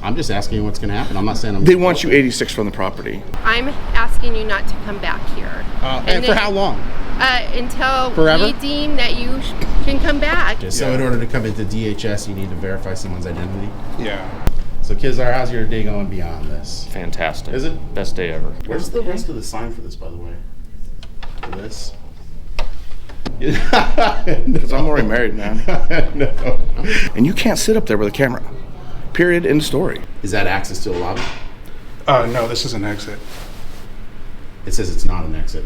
I'm just asking you what's going to happen. I'm not saying They want you 86 from the property. I'm asking you not to come back here. And for how long? Until Forever? we deem that you can come back. So in order to come into DHS, you need to verify someone's identity? Yeah. So Kizar, how's your day going beyond this? Fantastic. Is it? Best day ever. Where's the rest of the sign for this, by the way? For this? Because I'm already married, man. No. And you can't sit up there with a camera. Period. End of story. Is that access to a lobby? No, this is an exit. It says it's not an exit.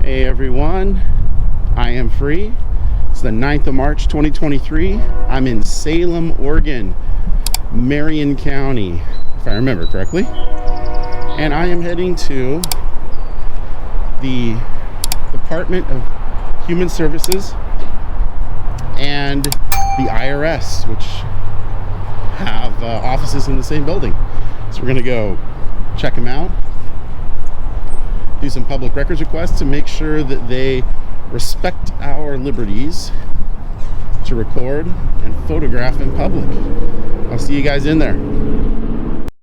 Hey everyone, I am free. It's the 9th of March 2023. I'm in Salem, Oregon, Marion County, if I remember correctly. And I am heading to the Department of Human Services and the IRS, which have offices in the same building. So we're gonna go check them out, do some public records requests to make sure that they respect our liberties to record and photograph in public. I'll see you guys in there.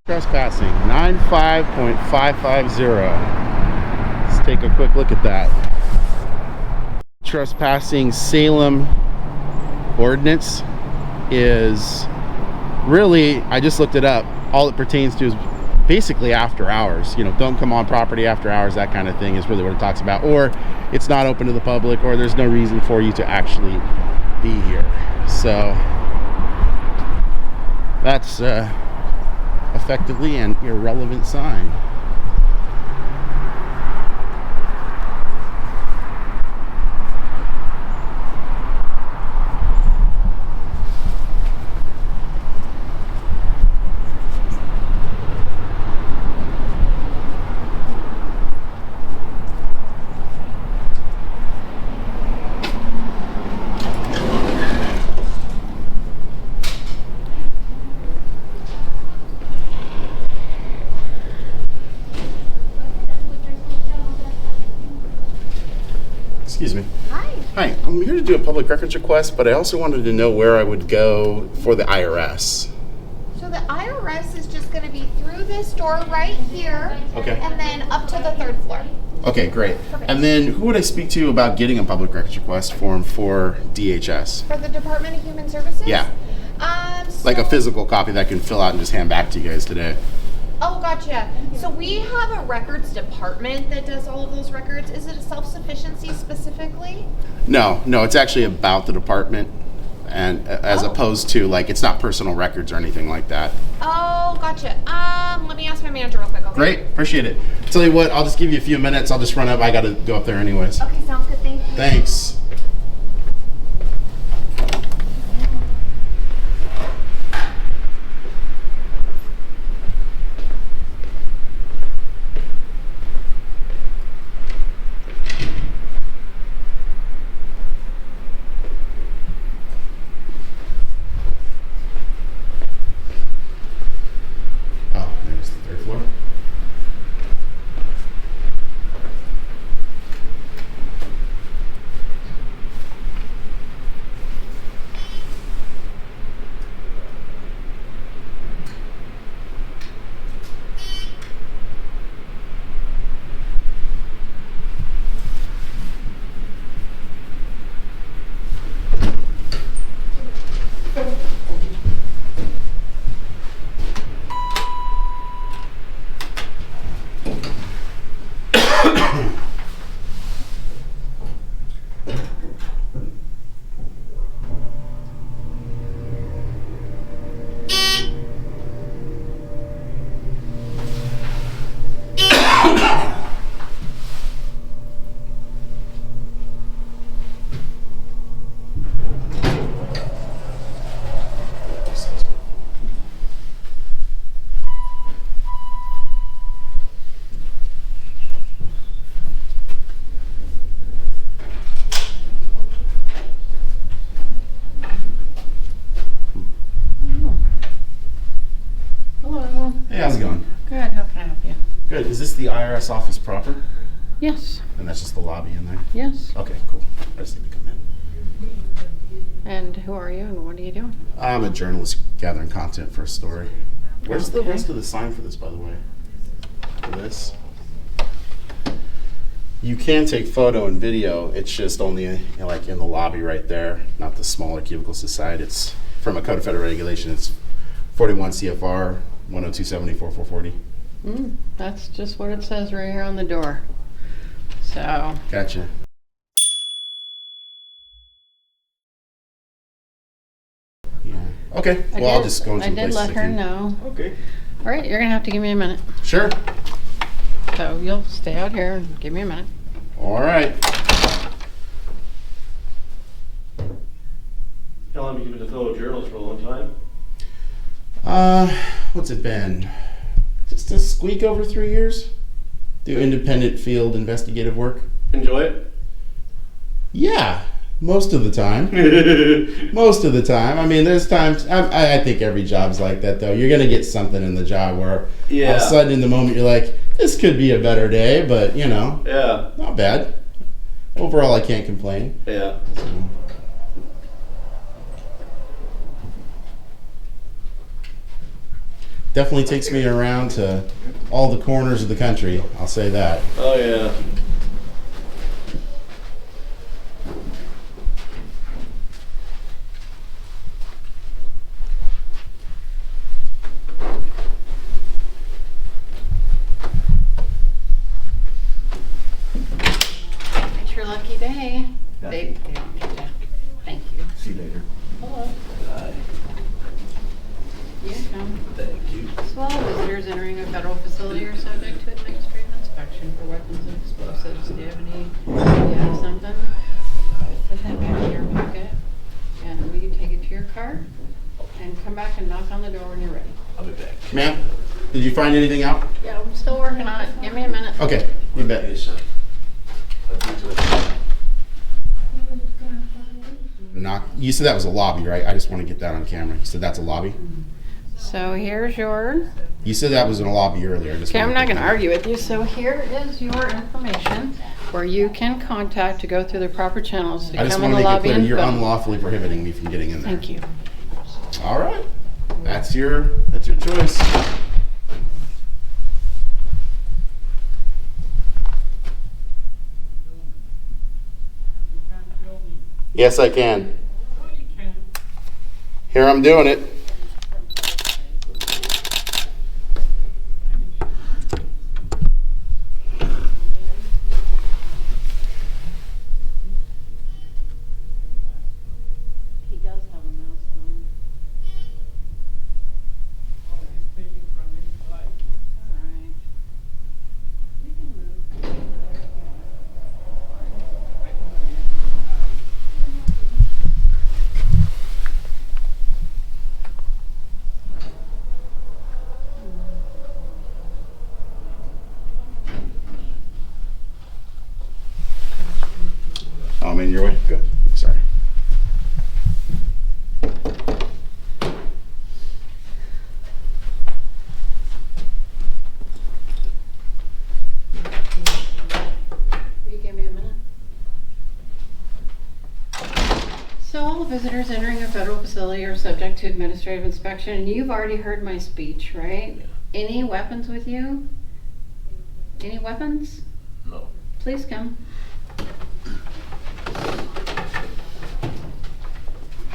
Trespassing 95.550. Let's take a quick look at that. Trespassing Salem ordinance is really, I just looked it up, all it pertains to is basically after hours. You know, don't come on property after hours, that kind of thing is really what it talks about. Or it's not open to the public, or there's no reason for you to actually be here. So that's effectively an irrelevant sign. Excuse me. Hi, I'm here to do a public records request, but I also wanted to know where I would go for the IRS. So the IRS is just going to be through this door right here, Okay. and then up to the 3rd floor. Okay, great. Perfect. And then who would I speak to about getting a public records request form for DHS? For the Department of Human Services? Yeah. Like a physical copy that I can fill out and just hand back to you guys today. Oh, gotcha. So we have a records department that does all of those records. Is it a self-sufficiency specifically? No, it's actually about the department, and as opposed to, like, it's not personal records or anything like that. Oh, gotcha. Let me ask my manager real quick, okay? Great, appreciate it. Tell you what, I'll just give you a few minutes. I'll just run up. I got to go up there anyways. Okay, sounds good. Thank you. Thanks. Oh, there's the 3rd floor. Good. Is this the IRS office proper? Yes, And that's just the lobby in there? yes. Okay, cool. I just need to come in. And who are you and what are you doing? I'm a journalist gathering content for a story. Where's the Okay. rest of the sign for this, by the way? For this? You can take photo and video. It's just only like in the lobby right there, not the smaller cubicles to the side. It's from a code of federal regulation. It's 41 CFR 10274-440. That's just what it says right here on the door. So, Gotcha. Yeah. Okay. Well, I'll just go into I the did places let I her can. know. Okay. All right, you're gonna have to give me a minute. Sure. So you'll stay out here and give me a minute. All right. How long have you been a fellow journalist for a long time? What's it been? Just a squeak over 3 years. Do independent field investigative work. Enjoy it? Yeah, most of the time. Most of the time. I mean, there's times. I think every job's like that, though. You're gonna get something in the job where all of Yeah. a sudden, in the moment, you're like, "This could be a better day," but Yeah. not bad. Overall, I can't complain. Yeah. So. Definitely takes me around to all the corners of the country. I'll say that. Oh yeah. It's your lucky day. Yeah. They don't need that. Thank you. See you later. Hello. Bye. You come. Thank you. So all visitors entering a federal facility are subject to administrative inspection for weapons and explosives. Do you have something? Put that back in your pocket. And will you take it to your car? And come back and knock on the door when you're ready. I'll be back. Ma'am, did you find anything out? Yeah, I'm still working on it. Give me a minute. Okay, you bet. Yes, sir. I'll do it. Knock. You said that was a lobby, right? I just want to get that on camera. You said that's a lobby? So here's your, You said that was in a lobby earlier. okay, I'm not gonna argue with you. So here is your information where you can contact to go through the proper channels to I just come in want the to make it lobby clear and you're film. unlawfully prohibiting me from getting in there. Thank you. All right. That's your choice. Yes, I can. Here I'm doing it. He does have a mask on. All right. We can move. Oh, I'm in your way? Good. Sorry. Will you give me a minute? So all visitors entering a federal facility are subject to administrative inspection, and you've already heard my speech, right? Any weapons with you? Any weapons? No. Please come.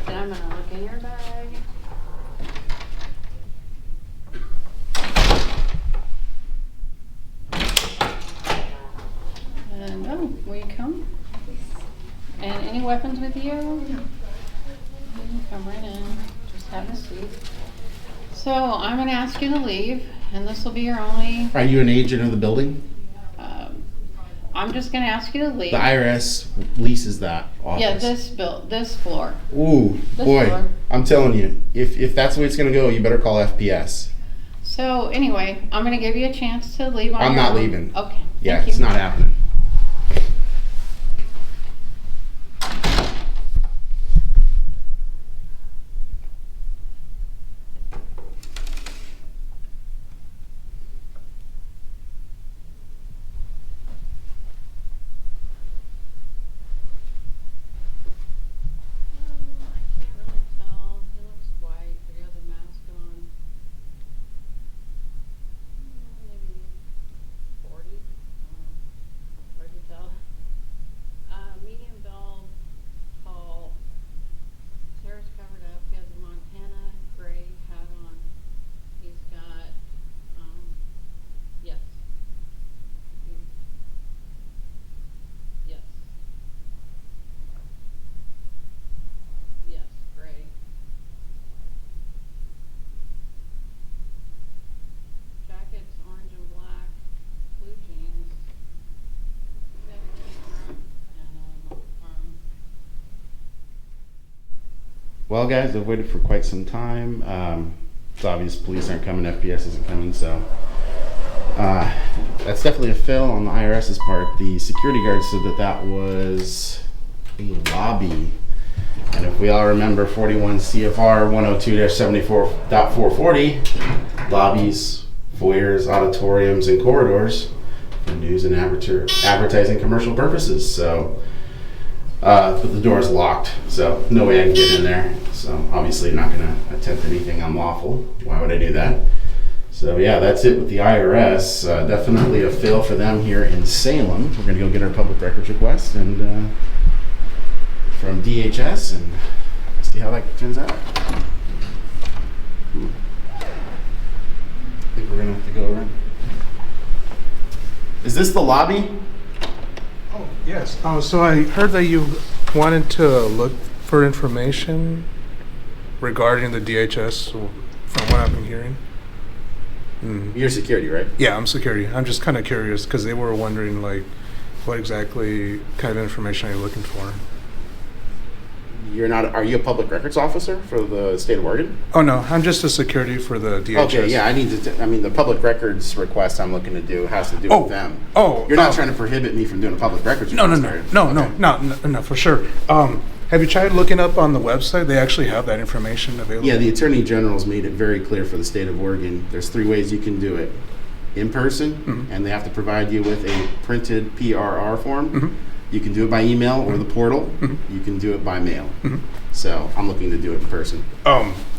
Then I'm gonna look in your bag. And, oh, will you come? And any weapons with you? No. You can come right in, just have a seat. So I'm gonna ask you to leave, and this will be your only, Are you an agent of the building? I'm just gonna ask you to leave. The IRS leases that office. Yeah, this floor. Ooh, This boy. floor. I'm telling you, if that's the way it's going to go, you better call FPS. So anyway, I'm gonna give you a chance to leave on I'm your not own. leaving. Okay. Yeah, thank it's you. not happening. Well, guys, I've waited for quite some time. It's obvious police aren't coming, FPS isn't coming, so that's definitely a fail on the IRS's part. The security guard said that was a lobby. And if we all remember 41 CFR 102-74.440, lobbies, foyers, auditoriums, and corridors for news and advertising commercial purposes. So, but the door is locked, so no way I can get in there. So obviously not going to attempt anything unlawful. Why would I do that? So yeah, that's it with the IRS. Definitely a fail for them here in Salem. We're going to go get our public records request and from DHS and see how that turns out. I think we're going to have to go around. Is this the lobby? Oh, yes. Oh, so I heard that you wanted to look for information regarding the DHS, from what I've been hearing. You're security, right? Yeah, I'm security. I'm just kind of curious because they were wondering, like, what exactly kind of information are you looking for? You're not. Are you a public records officer for the state of Oregon? Oh, no, I'm just a security for the DHS. Okay, yeah, I need to. I mean, the public records request I'm looking to do has to do with them. Oh, you're not trying to prohibit me from doing a public records request, are you? No, for sure. Have you tried looking up on the website? They actually have that information available. Yeah, the Attorney General's made it very clear for the state of Oregon. There's 3 ways you can do it. In person, and they have to provide you with a printed PRR form. You can do it by email or the portal. You can do it by mail. So I'm looking to do it in person.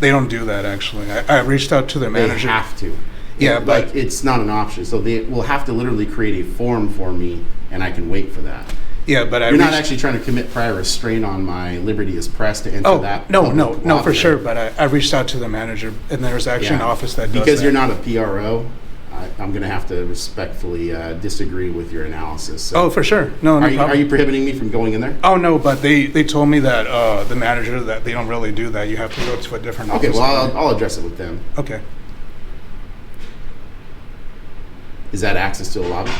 They don't do that, actually. I reached out to their manager. They have to. Yeah, but like, it's not an option. So they will have to literally create a form for me, and I can wait for that. yeah, but You're not actually trying to commit prior restraint on my liberty as press to enter that. No, public for lobby. sure. But I reached out to the manager, and there's actually an office that does because that. you're not a PRO. I'm going to have to respectfully disagree with your analysis. So Oh, for sure. No are problem. you prohibiting me from going in there? Oh, no, but they told me that the manager, that they don't really do that. You have to go to a different office. Okay, well, I'll address it with them. Okay. Is that access to a lobby?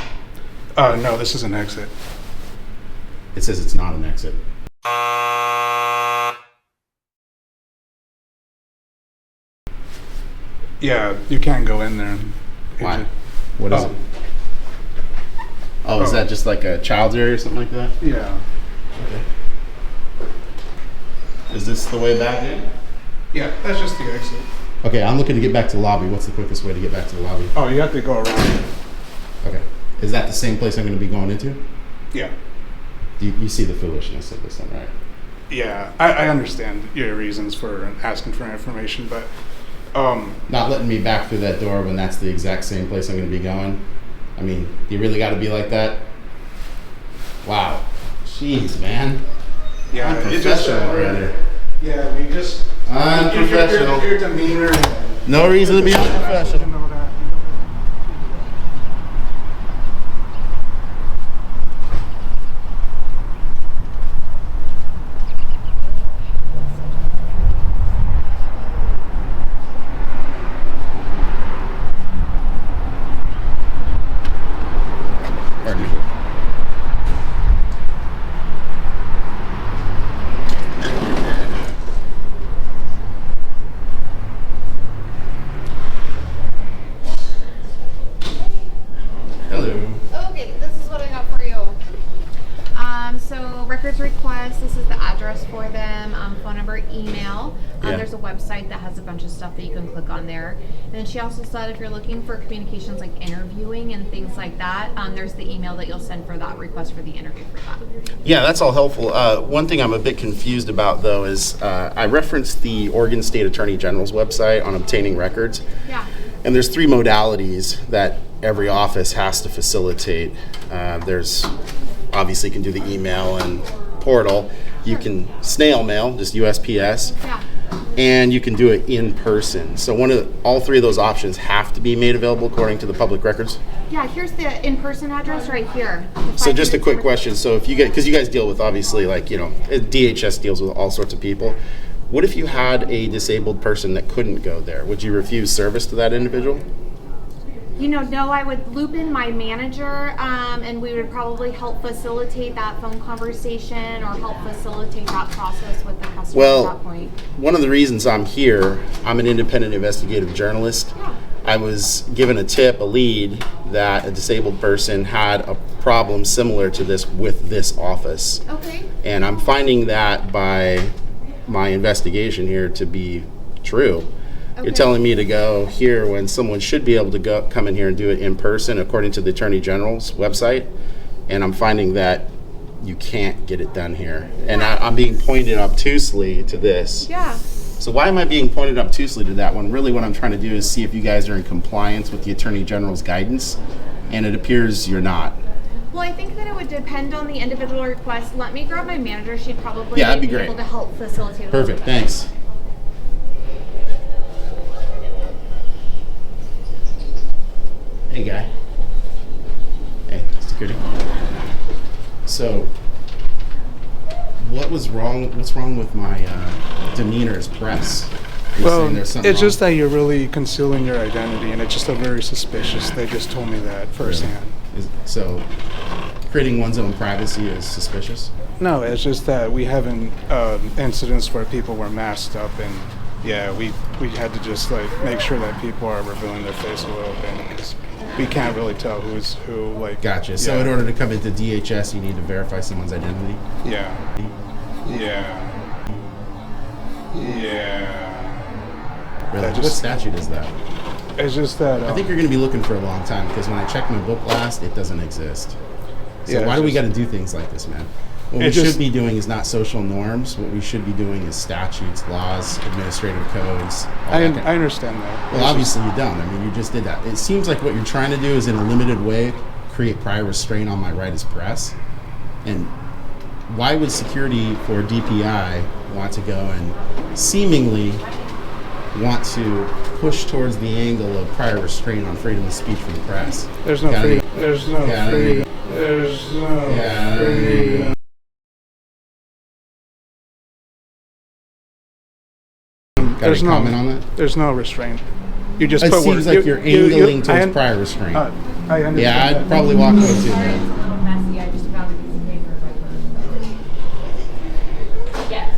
No, this is an exit. It says it's not an exit. Yeah, you can't go in there. Why? What is it? Oh, is that just like a child's area or something like that? Yeah. Is this the way back in? Yeah, that's just the exit. Okay, I'm looking to get back to the lobby. What's the quickest way to get back to the lobby? Oh, you have to go around. Okay. Is that the same place I'm going to be going into? Yeah. You see the foolishness of this then, right? Yeah, I understand your reasons for asking for information, but Not letting me back through that door when that's the exact same place I'm going to be going. I mean, you really got to be like that? Wow. Jeez, man. yeah, it just Unprofessional already. yeah, we just Unprofessional. Your demeanor. No reason to be unprofessional. Pardon me. Hello. Okay, this is what I got for you. So records request, this is the address for them, phone number, email. Yeah. There's a website that has a bunch of stuff that you can click on there. And then she also said if you're looking for communications like interviewing and things like that, there's the email that you'll send for that request for the interview for that. Yeah, that's all helpful. One thing I'm a bit confused about, though, is I referenced the Oregon State Attorney General's website on obtaining records. Yeah. And there's 3 modalities that every office has to facilitate. There's obviously can do the email and portal. You can snail mail, just USPS. Yeah. And you can do it in person. So all 3 of those options have to be made available according to the public records. Yeah, here's the in-person address right here. So just a quick question. So if you get, because you guys deal with obviously DHS deals with all sorts of people. What if you had a disabled person that couldn't go there? Would you refuse service to that individual? No, I would loop in my manager, and we would probably help facilitate that phone conversation or help facilitate that process with the customer at that point. One of the reasons I'm here, I'm an independent investigative journalist. Yeah. I was given a lead, that a disabled person had a problem similar to this with this office. Okay. And I'm finding that by my investigation here to be true. Okay. You're telling me to go here when someone should be able to come in here and do it in person according to the Attorney General's website. And I'm finding that you can't get it done here. And I'm being pointed obtusely to this. Yeah. So why am I being pointed obtusely to that one? Really what I'm trying to do is see if you guys are in compliance with the Attorney General's guidance, and it appears you're not. Well, I think that it would depend on the individual request. Let me grab my manager. She'd probably Yeah, that'd be be great. able to help facilitate it. Perfect, thanks. Hey guy. Hey, security. So, what's wrong with my demeanor as press? Are you Well, saying there's something it's just wrong? that you're really concealing your identity, and it's just a very suspicious. They just told me that firsthand. So, creating one's own privacy is suspicious? No, it's just that we haven't incidents where people were masked up, and yeah, we had to just like make sure that people are revealing their face a little bit, because we can't really tell who's who. Like, Gotcha. So yeah. in order to come into DHS, you need to verify someone's identity? Yeah. Really? That What just- statute is that? It's just that. I think you're going to be looking for a long time, because when I checked my book last, it doesn't exist. So Yeah, why it's do we got just- to do things like this, man? What we It just- should be doing is not social norms. What we should be doing is statutes, laws, administrative codes. all I that kind- understand that. Well, obviously you don't. I mean, you just did that. It seems like what you're trying to do is, in a limited way, create prior restraint on my right as press. And why would security for DPI want to go and seemingly want to push towards the angle of prior restraint on freedom of speech for the press? There's no Gotta free. be- There's no gotta free. be- There's no Yeah. free. Got There's any no comment on that? There's no restraint. You just It put seems words. like you're angling towards prior restraint. I understand. Yeah, I'd that. probably walk away too, man. Messy. I just found a piece of paper. Yes.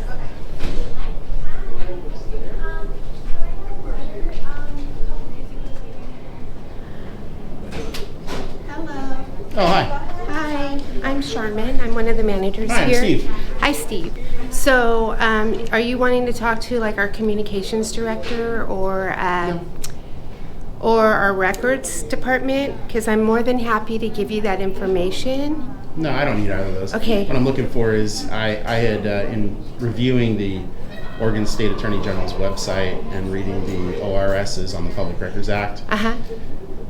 Hello. Oh, hi. Hi, I'm Charmin. I'm one of the managers Hi, I'm here. Steve. Hi, Steve. So, are you wanting to talk to like our communications director or our records department? Because I'm more than happy to give you that information. No, I don't need either of those. Okay. What I'm looking for is I had, in reviewing the Oregon State Attorney General's website and reading the ORSs on the Public Records Act, Uh-huh.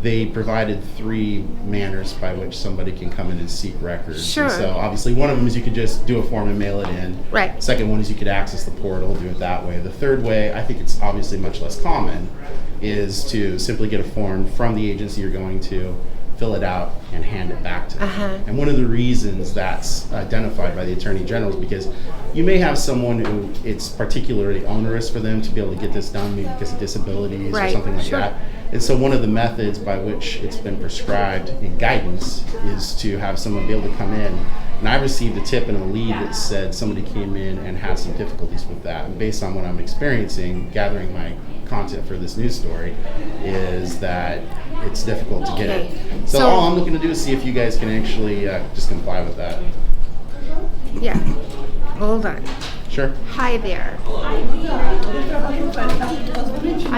they provided 3 manners by which somebody can come in and seek records. Sure. And so obviously one of them is you could just do a form and mail it in. Right. Second one is you could access the portal, do it that way. The third way, I think it's obviously much less common, is to simply get a form from the agency you're going to, fill it out, and hand it back to them. Uh-huh. And one of the reasons that's identified by the Attorney General is because you may have someone who it's particularly onerous for them to be able to get this done, maybe because of disabilities or Right, something like sure. that. And so one of the methods by which it's been prescribed in guidance is to have someone be able to come in. And I received a tip and a lead that said somebody came in and had some difficulties with that. And based on what I'm experiencing, gathering my content for this news story, is that it's difficult to get it. Okay. So So- all I'm looking to do is see if you guys can actually just comply with that. Yeah. Hold on. Sure. Hi there. I'm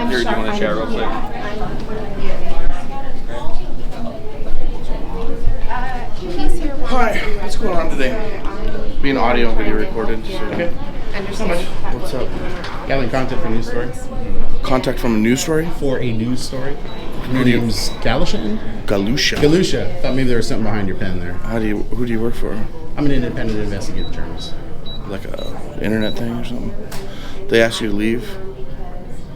Here, do you want to share real quick? He's here. Hi, what's going on today? Being audio and video recorded. So. Okay. Understand. What's up? Gathering content for news story. Contact from a news story? For a news story. Your Who do you- name's Galushan? Galusha. Galusha. Thought maybe there was something behind your pen there. Who do you work for? I'm an independent investigative journalist. Like a internet thing or something? They asked you to leave?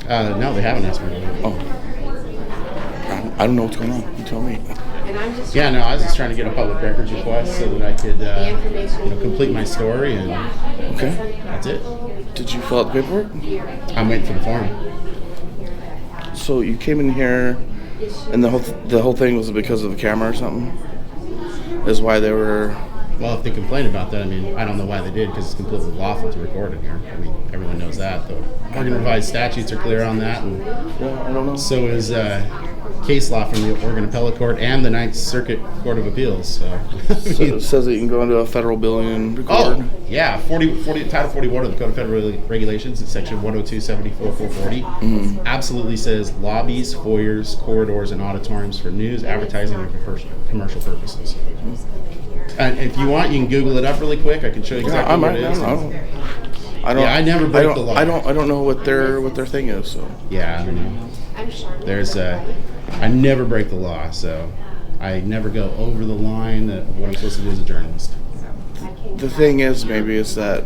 No, they haven't asked me to leave. Oh. I don't know what's going on. You tell me. And I'm just Yeah, no, I was just trying to get a public records request so that I could, information. complete my story, and Okay. that's it. Did you fill out the paperwork? I'm waiting for the form. So you came in here And the whole thing was because of the camera or something? Is why they were... Well, if they complain about that, I mean, I don't know why they did, because it's completely lawful to record in here. I mean, everyone knows that. The Oregon Revised statutes are clear on that, and Yeah, I don't know. so is case law from the Oregon Appellate Court and the Ninth Circuit Court of Appeals. So, I So mean, it says that you can go into a federal building and record. oh, yeah, 40, Title 41 of the Code of Federal Regulations, it's section 102.74.440, absolutely says lobbies, foyers, corridors, and auditoriums for news, advertising, and commercial purposes. And if you want, you can Google it up really quick. I can show you exactly I what might. it is. I don't. Yeah, I never break the law. I don't know what their thing is. So Yeah, I don't know. There's I never break the law, so I never go over the line of what I'm supposed to do as a journalist. the thing is, maybe is that.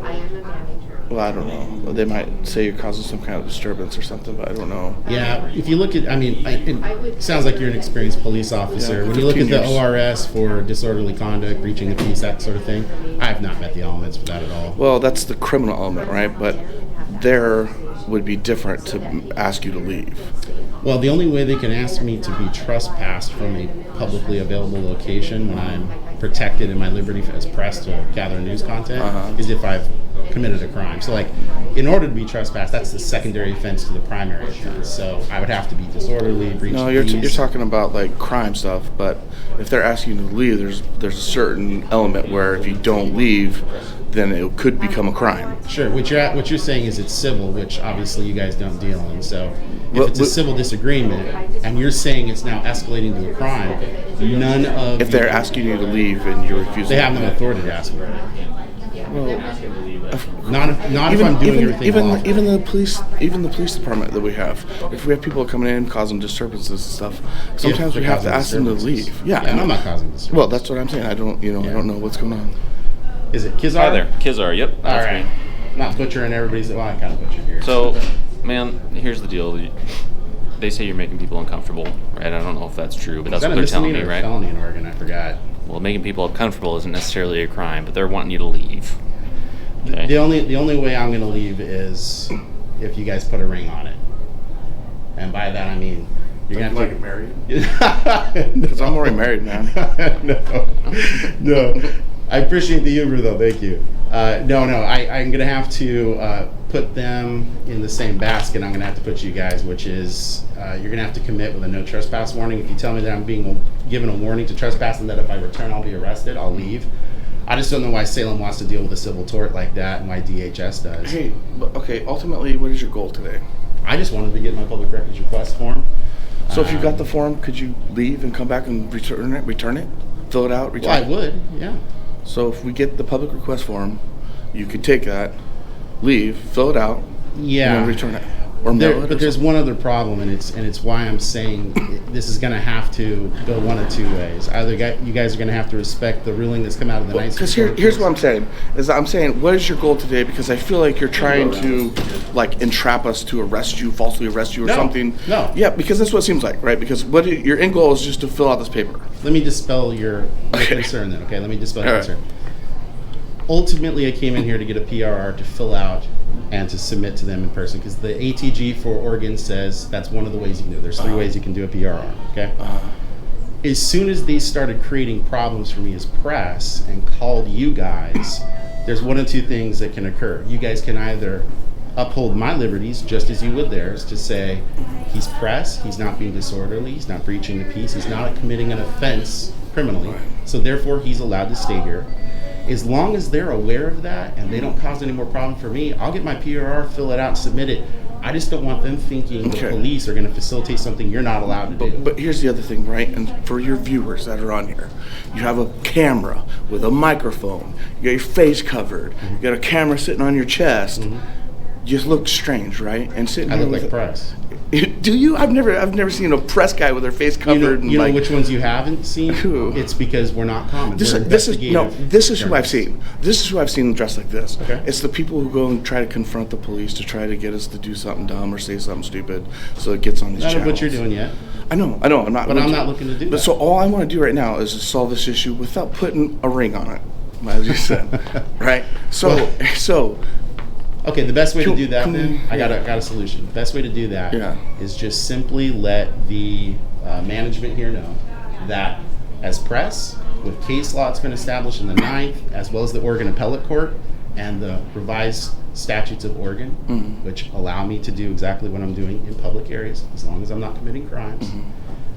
Well, I don't know. They might say you're causing some kind of disturbance or something, but I don't know. Yeah, if you look at, I mean, it sounds like you're an experienced police officer. Yeah, When you look at 15 the years. ORS for disorderly conduct, breaching the peace, that sort of thing, I have not met the elements for that at all. Well, that's the criminal element, right? But there would be different to ask you to leave. Well, the only way they can ask me to be trespassed from a publicly available location when I'm protected in my liberty as press to gather news content is if I've committed a crime. So, like, in order to be trespassed, that's the secondary offense to the primary offense. So I would have to be disorderly, breach No, of you're peace. talking about like crime stuff, but if they're asking you to leave, there's a certain element where if you don't leave, then it could become a crime. Sure. What you're saying is it's civil, which obviously you guys don't deal in. So if Well, it's a civil disagreement, and you're saying it's now escalating to a crime, none of If they're asking you to leave and you're refusing, they have no authority to ask for it. Well, Not if I'm doing everything lawful. even the police department that we have. If we have people coming in causing disturbances and stuff, sometimes we they're have to causing ask them to disturbances. leave. Yeah, and I'm not causing this. Well, that's what I'm saying. I don't I don't know what's going on. Is it Kizar? Hi there, Kizar. Yep. All that's right. me. Not butchering everybody's. Well, I kind of butchered here. So, man, here's the deal. They say you're making people uncomfortable, right? I don't know if that's true, but is that's that what a they're telling misdemeanor me, or right? felony in Oregon? I forgot. Well, making people uncomfortable isn't necessarily a crime, but they're wanting you to leave. Okay. The only way I'm going to leave is if you guys put a ring on it, and by that I mean you're going to have to get married? No. Because I'm already married, man. no. I appreciate the humor, though. Thank you. I'm going to have to put them in the same basket. I'm going to have to put you guys, which is you're going to have to commit with a no trespass warning. If you tell me that I'm being given a warning to trespass and that if I return I'll be arrested, I'll leave. I just don't know why Salem wants to deal with a civil tort like that and why DHS does. Hey, but okay. Ultimately, what is your goal today? I just wanted to get my public records request form. So if you got the form, could you leave and come back and return it, fill it out, return Well, I it? would, yeah. So if we get the public request form, you could take that, leave, fill it out, Yeah. and then return it. Or mail it. But there's one other problem, and it's why I'm saying this is going to have to go one of two ways. Either you guys are going to have to respect the ruling that's come out of the Ninth Because Circuit. here's what I'm saying, is I'm saying, what is your goal today? Because I feel like you're trying to, like, entrap us to arrest you, falsely arrest you or No, something. no. Yeah, because that's what it seems like, right? Because your end goal is just to fill out this paper. Let me dispel your Okay. concern then, okay? Let me dispel your All right. concern. Ultimately, I came in here to get a PRR to fill out and to submit to them in person because the ATG for Oregon says that's one of the ways you can do it. There's three ways you can do a PRR, okay? As soon as they started creating problems for me as press and called you guys, there's one of two things that can occur. You guys can either uphold my liberties just as you would theirs to say he's press, he's not being disorderly, he's not breaching the peace, he's not committing an offense criminally, so therefore he's allowed to stay here. As long as they're aware of that and they don't cause any more problem for me, I'll get my PRR, fill it out, submit it. I just don't want them thinking the Okay. police are going to facilitate something you're not allowed to do. But here's the other thing, right? And for your viewers that are on here, you have a camera with a microphone. You got your face covered. You got a camera sitting on your chest. You just look strange, right? And sitting I here look with like press. Do you? I've never seen a press guy with their face covered. You know and like, which ones you haven't seen? Who? It's because we're not common. This We're is this is investigative who I've journalists. seen. This is who I've seen dressed like this. Okay. It's the people who go and try to confront the police to try to get us to do something dumb or say something stupid, so it gets on these None of channels. what you're doing yet. I know. I'm not. But I'm not looking to do But that. so all I want to do right now is to solve this issue without putting a ring on it, as you said, right? So Okay, the best way to do that Can- then, I got a solution. The best way to do that is Yeah. just simply let the management here know that as press, with case law that's been established in the 9th, as well as the Oregon Appellate Court and the revised statutes of Oregon, which allow me to do exactly what I'm doing in public areas, as long as I'm not committing crimes,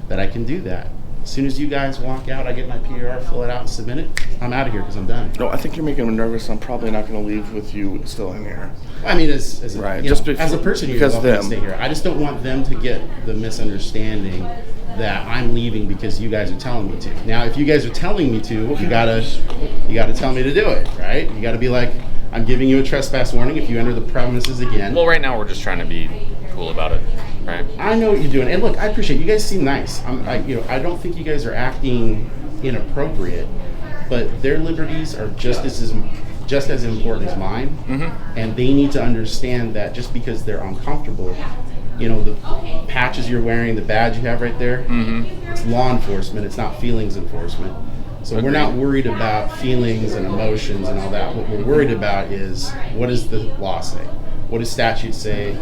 that I can do that. As soon as you guys walk out, I get my PRR, fill it out, and submit it. I'm out of here because I'm done. No, I think you're making me nervous. I'm probably not going to leave with you still in here. I mean, as a, Right, you just know, as a person, you're because welcome to them. stay here. I just don't want them to get the misunderstanding that I'm leaving because you guys are telling me to. Now, if you guys are telling me to, you gotta tell me to do it, right? You gotta be like, I'm giving you a trespass warning if you enter the premises again. Well, right now we're just trying to be cool about it, right? I know what you're doing, and look, I appreciate you guys. Seem nice. I don't think you guys are acting inappropriate, but their liberties are just as important as mine, and they need to understand that just because they're uncomfortable, you know, the patches you're wearing, the badge you have right there, it's law enforcement. It's not feelings enforcement. So we're not worried about feelings and emotions and all that. What we're worried about is, what does the law say? What does statute say?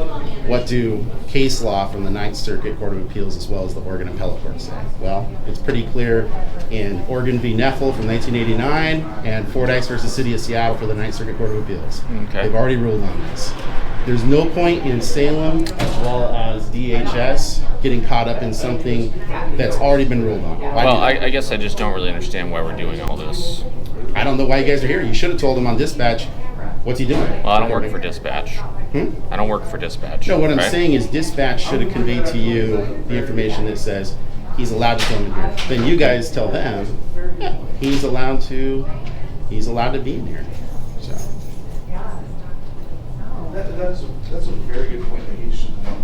What do case law from the 9th Circuit Court of Appeals as well as the Oregon Appellate Court say? Well, it's pretty clear in Oregon v. Neffel from 1989 and Fordyce versus City of Seattle for the 9th Circuit Court of Appeals. Okay. They've already ruled on this. There's no point in Salem as well as DHS getting caught up in something that's already been ruled on. Why Well, do that? I guess I just don't really understand why we're doing all this. I don't know why you guys are here. You should have told him on dispatch, what's he doing? Well, I don't work for dispatch. I don't work for dispatch. No, what I'm right? saying is dispatch should have conveyed to you the information that says he's allowed to come in here. Then you guys tell them, yeah, he's allowed to be in here. So That's a very good point that you should know.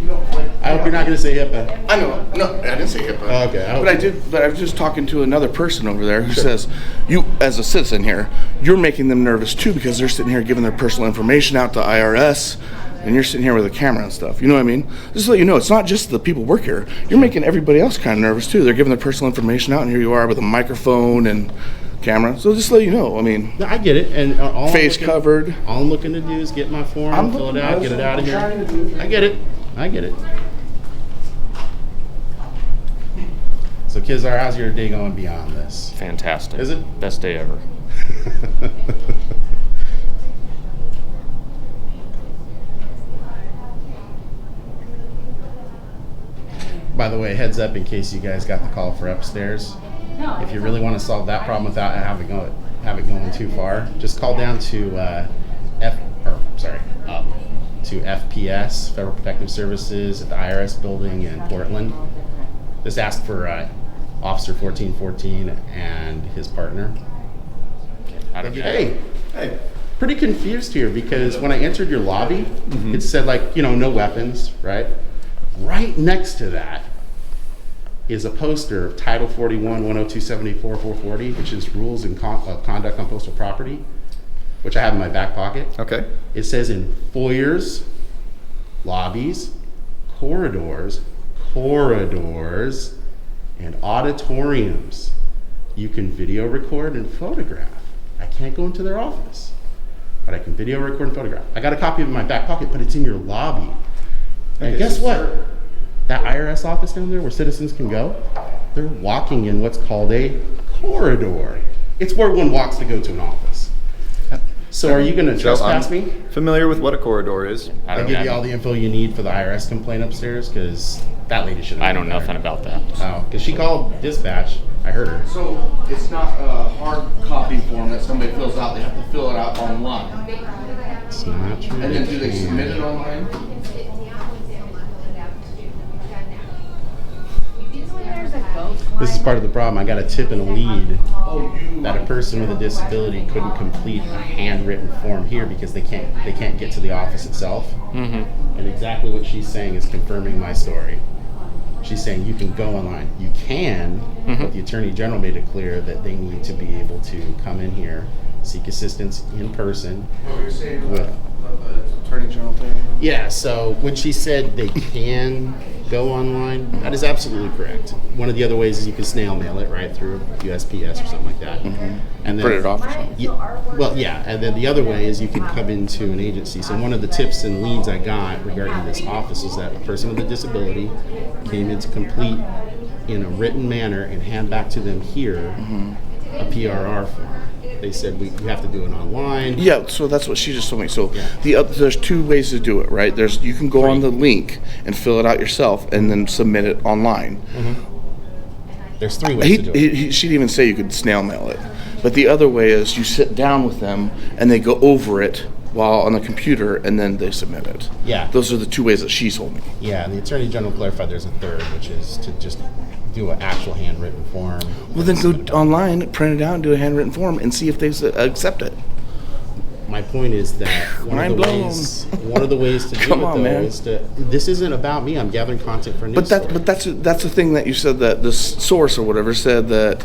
You know, like, I hope you're not going to say HIPAA. I know. No, I didn't say HIPAA. Oh, okay, I hope But I you did. But I was just talking to another person over there who says, you, as a citizen here, you're making them nervous too because they're sitting here giving their personal information out to IRS, and you're sitting here with a camera and stuff. You know what I mean? Just to let you know, it's not just the people who work here. You're making everybody else kind of nervous too. They're giving their personal information out, and here you are with a microphone and camera. So just to let you know, I mean, No, I get it. And all face covered. All I'm looking to do is get my form, fill it out, get it out of here. I get it. So, Kizar, how's your day going beyond this? Fantastic. Is it? Best day ever. By the way, heads up in case you guys got the call for upstairs. If you really want to solve that problem without having it going too far, just call down to to FPS, Federal Protective Services, at the IRS building in Portland. Just ask for Officer 1414 and his partner. Hey, pretty confused here because when I entered your lobby, it said no weapons, right? Right next to that is a poster of Title 41, 10274, 440, which is Rules of Conduct on Postal Property, which I have in my back pocket. Okay. It says in foyers, lobbies, corridors, and auditoriums, you can video record and photograph. I can't go into their office, but I can video record and photograph. I got a copy of it in my back pocket, but it's in your lobby. And guess what? That IRS office down there where citizens can go, they're walking in what's called a corridor. It's where one walks to go to an office. So are you going to trespass me? Familiar with what a corridor is. I'll give you all the info you need for the IRS complaint upstairs, because that lady should have. I know nothing about that. Oh, because she called dispatch. I heard her. So it's not a hard copy form that somebody fills out. They have to fill it out online. It's not true. And then do they submit it online? This is part of the problem. I got a tip and a lead that a person with a disability couldn't complete a handwritten form here because they can't get to the office itself. And exactly what she's saying is confirming my story. She's saying you can go online. You can, but the Attorney General made it clear that they need to be able to come in here, seek assistance in person. What you're saying With, about the Attorney General thing? yeah, so when she said they can go online. That is absolutely correct. One of the other ways is you can snail mail it, right, through USPS or something like that. And then, Print it off or something. And then the other way is you can come into an agency. So one of the tips and leads I got regarding this office is that a person with a disability came in to complete in a written manner and hand back to them here a PRR form. They said we have to do it online. Yeah, so that's what she just told me. So there's two ways to do it, right? You can go on the link and fill it out yourself and then submit it online. There's 3 ways to do it. She didn't even say you could snail mail it. But the other way is you sit down with them and they go over it while on the computer and then they submit it. Yeah. Those are the 2 ways that she told me. Yeah, and the Attorney General clarified there's a third, which is to just do an actual handwritten form. Well, then go online, print it out, and do a handwritten form and see if they accept it. My point is that one of the ways to do Come it, on, though, man. is to. This isn't about me. I'm gathering content for a news story. But that's the thing that you said that the source or whatever said that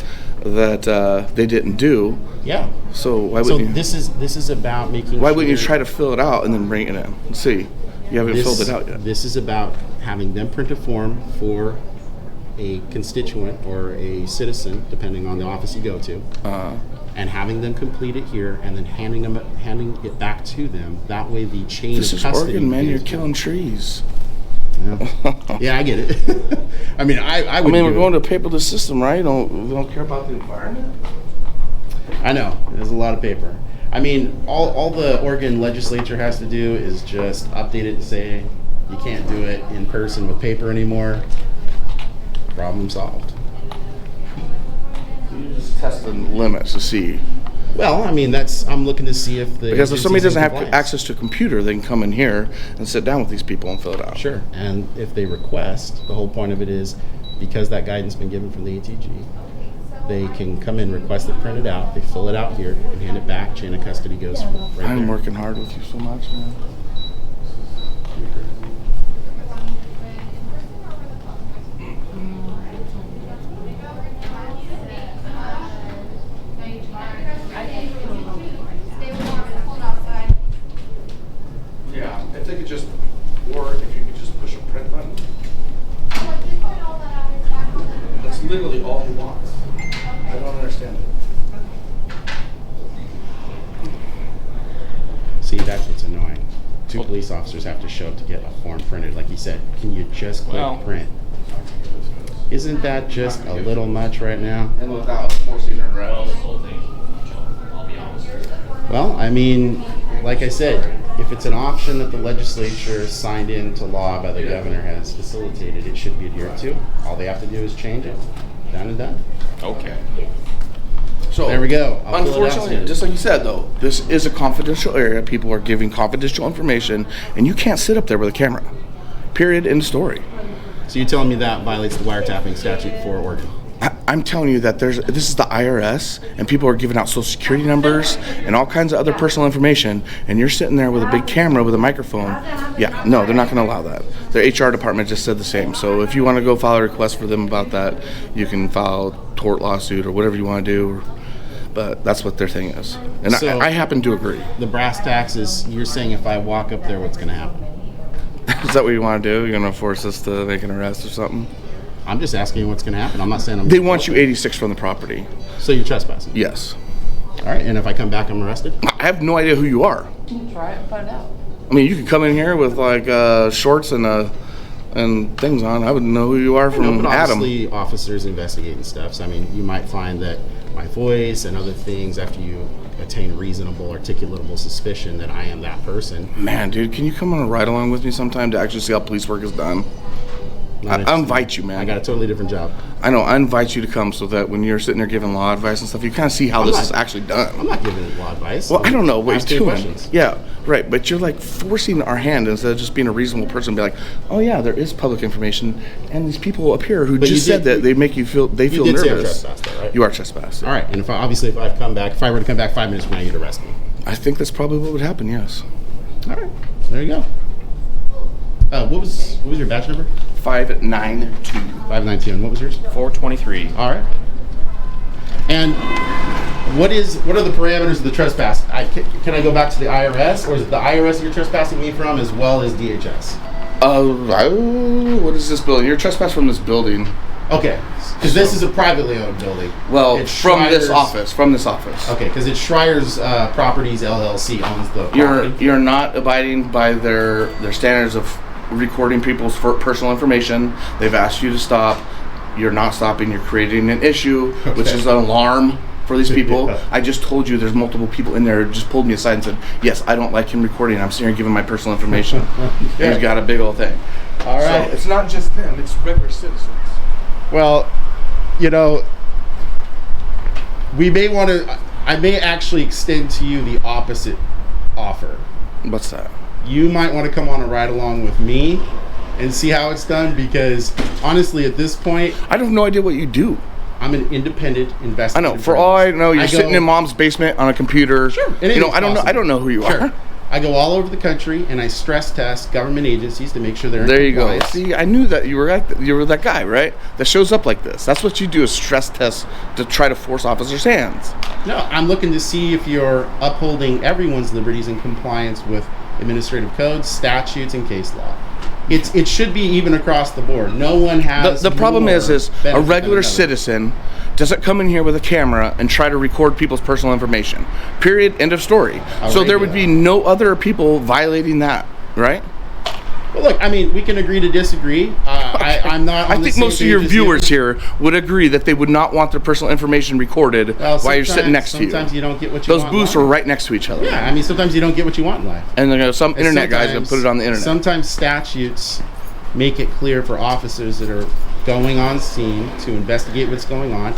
they didn't do. Yeah. So why wouldn't you? This is about making. Why wouldn't you try to fill it out and then bring it in? Let's see. You haven't filled it out yet. This is about having them print a form for a constituent or a citizen, depending on the office you go to, and having them complete it here, and then handing it back to them. That way, the chain This of is custody. Oregon, man. You're begins. killing trees. Yeah, I get it. I mean, I would. We're going to a paperless system, right? We don't care about the environment. I know. There's a lot of paper. I mean, all the Oregon legislature has to do is just update it and say you can't do it in person with paper anymore. Problem solved. You just test the limits to see. Well, I mean, I'm looking to see if the Because if somebody agency's in doesn't have compliance. access to a computer, they can come in here and sit down with these people and fill it out. Sure. And if they request, the whole point of it is because that guidance has been given from the ATG, they can come in, request it printed out, they fill it out here, and hand it back. Chain of custody goes right I'm there. working hard with you so much, man. Yeah, if they could just, or if you could just push a print button. That's literally all he wants. I don't understand it. See, that's what's annoying. 2 police officers have to show up to get a form printed. Like you said, can you just click print? Isn't that just a little much right now? And without forcing a arrest. Well, I mean, like I said, if it's an option that the legislature signed into law by the governor has facilitated, it should be adhered to. All they have to do is change it. Done and done. Okay. So There we go. I'll fill it out unfortunately, soon. just like you said, though, this is a confidential area. People are giving confidential information, and you can't sit up there with a camera. Period. End story. So you're telling me that violates the wiretapping statute for Oregon? I'm telling you that this is the IRS, and people are giving out social security numbers and all kinds of other personal information, and you're sitting there with a big camera with a microphone. Yeah, no, they're not going to allow that. Their HR department just said the same. So if you want to go file a request for them about that, you can file a tort lawsuit or whatever you want to do. But that's what their thing is. And So- I happen to agree. The brass tacks is, you're saying if I walk up there, what's going to happen? Is that what you want to do? You're going to force us to make an arrest or something? I'm just asking you what's going to happen. I'm not saying I'm... They want you 86 from the property. So you're trespassing? Yes. All right, and if I come back, I'm arrested? I have no idea who you are. Try it and find out. I mean, you could come in here with like shorts and things on. I wouldn't know who you are No, from but Adam. obviously officers investigating stuff. So, I mean, you might find that my voice and other things, after you attain reasonable, articulatable suspicion that I am that person. Man, dude, can you come on a ride along with me sometime to actually see how police work is done? I invite you, man. I got a totally different job. I know. I invite you to come so that when you're sitting there giving law advice and stuff, you kind of see how this is actually done. I'm not giving law advice. Well, I don't know what Asking you're doing. questions. Yeah, right. But you're like forcing our hand instead of just being a reasonable person. Be like, oh yeah, there is public information, and these people up here who But just you said did- that they make you feel you feel did say I'm nervous. trespassed, though, right? You are trespassed. All right, and if I were to come back 5 minutes from now, you'd arrest me. I think that's probably what would happen. Yes. All right, there you go. What was your badge number? 592. 592. What was yours? 423. All right. And what are the parameters of the trespass? Can I go back to the IRS, or is it the IRS you're trespassing me from as well as DHS? What is this building? You're trespassing from this building. Okay, because this is a privately owned building. Well, It's from this Schreier's- office. From this office. Okay, because it's Schreier's Properties LLC owns the property. You're not abiding by their standards of recording people's personal information. They've asked you to stop. You're not stopping. You're creating an issue, which is an alarm for these people. Yeah. I just told you there's multiple people in there who just pulled me aside and said, yes, I don't like him recording. I'm sitting here giving my personal information. Yeah. He's got a big old thing. All right. So it's not just them. It's regular citizens. Well, you know, we may want to. I may actually extend to you the opposite offer. What's that? You might want to come on a ride along with me and see how it's done, because honestly, at this point, I have no idea what you do. I'm an independent I investigative know. For all I know, you're I go- sitting in mom's basement on a computer. Sure, You know, anything's I don't know. possible. I don't know who you Sure. are. I go all over the country and I stress test government agencies to make sure they're in There you go. compliance. See, I knew that you were that guy, right? That shows up like this. That's what you do, is stress test to try to force officers' hands. No, I'm looking to see if you're upholding everyone's liberties in compliance with administrative codes, statutes, and case law. It should be even across the board. No one has. The problem more is a benefit than regular another. citizen doesn't come in here with a camera and try to record people's personal information. Period. End of story. So there would be no other people violating that, right? Well, look, I mean, we can agree to disagree. I'm not. I On the think same most of your page as you. viewers here would agree that they would not want their personal information recorded Well, while you're sitting next to you. Sometimes you don't get what you Those want. booths in are life. right next to each other. Yeah, I mean, sometimes you don't get what you want in life. And then some And internet guy's gonna put it on the internet. Sometimes statutes make it clear for officers that are going on scene to investigate what's going on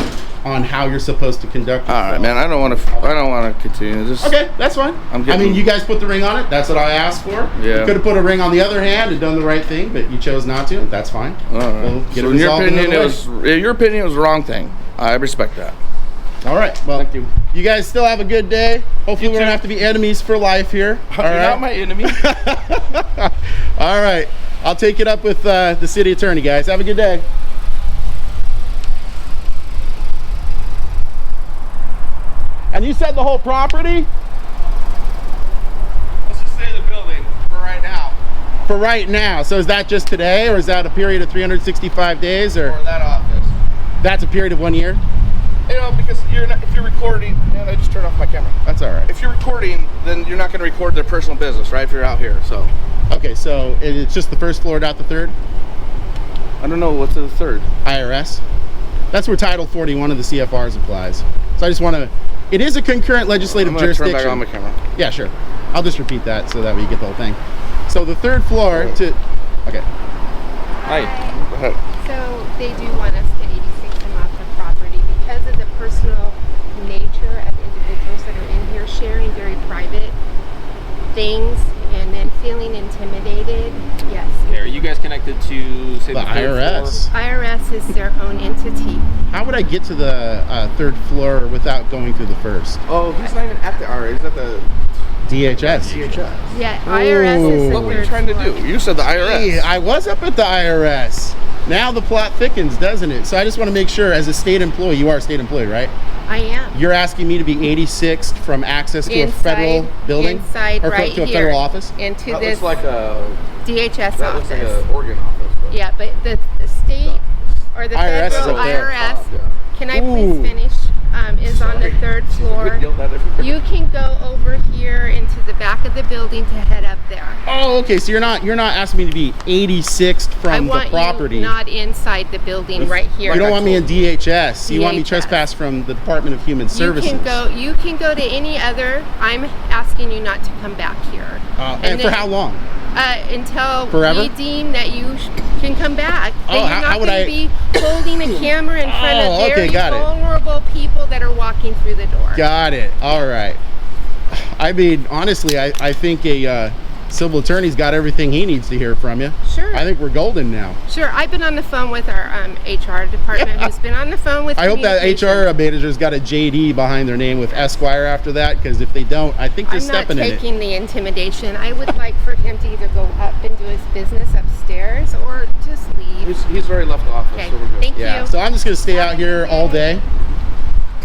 how you're supposed to conduct yourself. All right, man. I don't want to continue. Just Okay, that's fine. I'm I getting- mean, you guys put the ring on it. That's what I asked for. Yeah. You could have put a ring on the other hand and done the right thing, but you chose not to. That's fine. All right. We'll get So it in your resolved opinion, another your opinion was the wrong thing. I respect that. All right. Well, Thank you. You guys still have a good day. Hopefully, we don't have to be enemies for life here. All You're right. not my enemy. All right. I'll take it up with the city attorney, guys. Have a good day. And you said the whole property? Let's just say the building for right now. For right now. So is that just today, or is that a period of 365 days, or For that office. that's a period of 1 year? You know, because if you're recording, man, I just turned off my camera. That's all right. If you're recording, then you're not going to record their personal business, right? If you're out here, so Okay, so it's just the first floor, not the third? I don't know what's the third. IRS. That's where Title 41 of the CFRs applies. So I just want to. It is a concurrent legislative I'm going to turn jurisdiction. back on my camera. Yeah, sure. I'll just repeat that so that way you get the whole thing. So the third floor to. Okay. Hi. Go ahead. So they do want us to 86 them off the property because of the personal nature of individuals that are in here sharing very private things and then feeling intimidated. Yes. Are you guys connected to, say, The the third IRS. floor? IRS is their own entity. How would I get to the third floor without going through the first? Oh, he's not even at the RA. He's at the DHS. DHS. Yeah, IRS is the What were you third trying to floor. do? You said the IRS. Hey, I was up at the IRS. Now the plot thickens, doesn't it? So I just want to make sure, as a state employee, you are a state employee, right? I am. You're asking me to be 86th from access to a federal building? Inside or right to a here. federal office? Into That this looks like a DHS that looks like office. an Oregon office. But Yeah, but the state or the IRS is federal up there. IRS, Yeah. can I please Ooh. finish, is on the Sorry. third You floor. yelled at everybody. You can go over here into the back of the building to head up there. Oh, okay. So you're not asking me to be 86th I from the want property. you not inside the building right here. You don't want me in DHS. You want me DHS. trespassed from the Department of Human Services. You can go to any other. I'm asking you not to come back here. And for then- how long? Until Forever? we deem that you can come back. Oh, That you're how not would going I- to be holding a camera in front Oh, of okay, very got it. vulnerable people that are walking through the door. Got it. All right. I mean, honestly, I think a civil attorney's got everything he needs to hear from you. Sure. I think we're golden now. Sure, I've been on the phone with our HR department, who's been on the phone with. I hope that HR communications. manager's got a JD behind their name with Esquire after that, because if they don't, I think they're I'm not stepping in it. taking the intimidation. I would like for him to either go up and do his business upstairs or just leave. He's already left the office, Okay, so we're good. thank Yeah, you. so I'm just going to stay out here all day,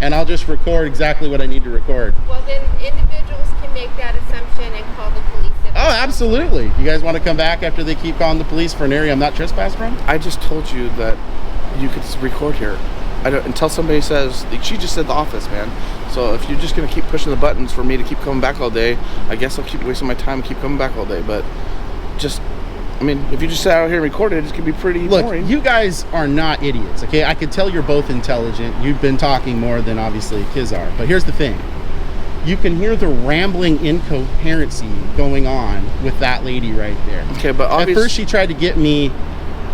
and I'll just record exactly what I need to record. Well, then individuals can make that assumption and call the police. If Oh, absolutely. You guys want to come back after they keep calling the police for an area I'm not trespassed from? I just told you that you could record here. I don't until somebody says, like, she just said the office, man. So if you're just gonna keep pushing the buttons for me to keep coming back all day, I guess I'll keep wasting my time and keep coming back all day. But just, I mean, if you just sat out here and recorded, it's gonna be pretty boring. Look, you guys are not idiots, okay? I can tell you're both intelligent. You've been talking more than obviously kids are. But here's the thing. You can hear the rambling incoherency going on with that lady right there. Okay, but At first she tried to get me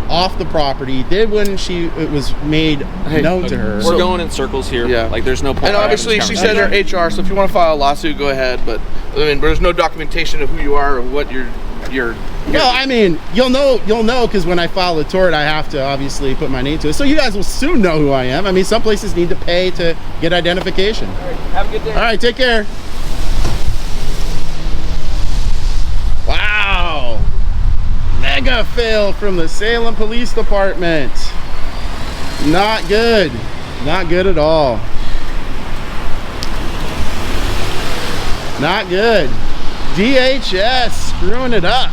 off the property. Then when it was made known to her. We're going in circles here. Yeah. Like, there's no point. And obviously she said her HR, so if you want to file a lawsuit, go ahead. But I mean, there's no documentation of who you are or what you're. No, I mean, you'll know because when I file a tort, I have to obviously put my name to it. So you guys will soon know who I am. I mean, some places need to pay to get identification. All right, have a good day. All right, take care. Wow. Mega fail from the Salem Police Department. Not good. Not good at all. Not good. DHS screwing it up.